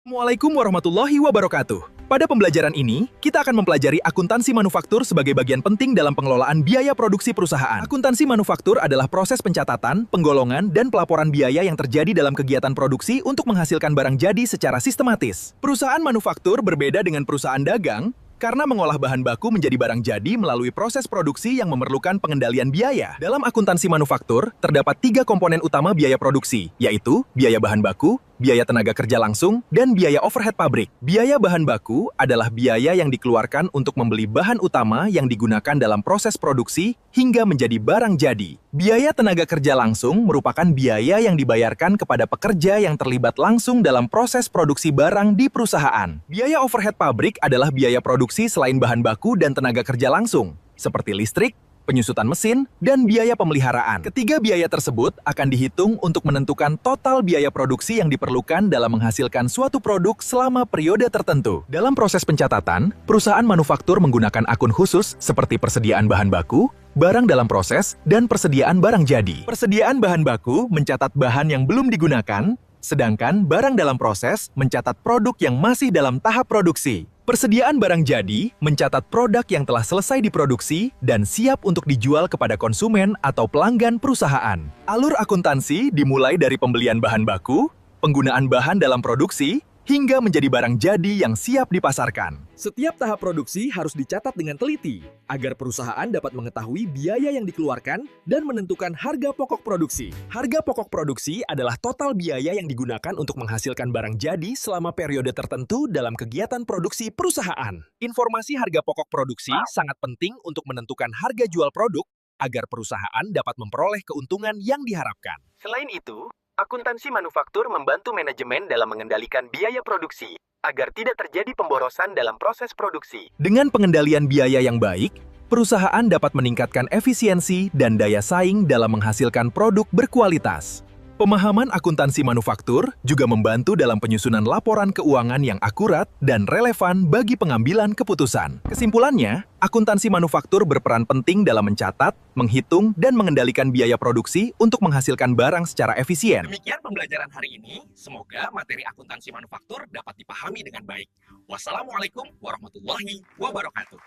Assalamualaikum warahmatullahi wabarakatuh. Pada pembelajaran ini, kita akan mempelajari akuntansi manufaktur sebagai bagian penting dalam pengelolaan biaya produksi perusahaan. Akuntansi manufaktur adalah proses pencatatan, penggolongan, dan pelaporan biaya yang terjadi dalam kegiatan produksi untuk menghasilkan barang jadi secara sistematis. Perusahaan manufaktur berbeda dengan perusahaan dagang karena mengolah bahan baku menjadi barang jadi melalui proses produksi yang memerlukan pengendalian biaya. Dalam akuntansi manufaktur, terdapat 3 komponen utama biaya produksi, yaitu biaya bahan baku, biaya tenaga kerja langsung, dan biaya overhead pabrik. Biaya bahan baku adalah biaya yang dikeluarkan untuk membeli bahan utama yang digunakan dalam proses produksi hingga menjadi barang jadi. Biaya tenaga kerja langsung merupakan biaya yang dibayarkan kepada pekerja yang terlibat langsung dalam proses produksi barang di perusahaan. Biaya overhead pabrik adalah biaya produksi selain bahan baku dan tenaga kerja langsung, seperti listrik, penyusutan mesin, dan biaya pemeliharaan. Ketiga biaya tersebut akan dihitung untuk menentukan total biaya produksi yang diperlukan dalam menghasilkan suatu produk selama periode tertentu. Dalam proses pencatatan, perusahaan manufaktur menggunakan akun khusus seperti persediaan bahan baku, barang dalam proses, dan persediaan barang jadi. Persediaan bahan baku mencatat bahan yang belum digunakan, sedangkan barang dalam proses mencatat produk yang masih dalam tahap produksi. Persediaan barang jadi mencatat produk yang telah selesai diproduksi dan siap untuk dijual kepada konsumen atau pelanggan perusahaan. Alur akuntansi dimulai dari pembelian bahan baku, penggunaan bahan dalam produksi, hingga menjadi barang jadi yang siap dipasarkan. Setiap tahap produksi harus dicatat dengan teliti, agar perusahaan dapat mengetahui biaya yang dikeluarkan dan menentukan harga pokok produksi. Harga pokok produksi adalah total biaya yang digunakan untuk menghasilkan barang jadi selama periode tertentu dalam kegiatan produksi perusahaan. Informasi harga pokok produksi sangat penting untuk menentukan harga jual produk, agar perusahaan dapat memperoleh keuntungan yang diharapkan. Selain itu, akuntansi manufaktur membantu manajemen dalam mengendalikan biaya produksi, agar tidak terjadi pemborosan dalam proses produksi. Dengan pengendalian biaya yang baik, perusahaan dapat meningkatkan efisiensi dan daya saing dalam menghasilkan produk berkualitas. Pemahaman akuntansi manufaktur juga membantu dalam penyusunan laporan keuangan yang akurat dan relevan bagi pengambilan keputusan. Kesimpulannya, akuntansi manufaktur berperan penting dalam mencatat, menghitung, dan mengendalikan biaya produksi untuk menghasilkan barang secara efisien. Demikian pembelajaran hari ini. Semoga materi akuntansi manufaktur dapat dipahami dengan baik. Wassalamualaikum warahmatullahi wabarakatuh.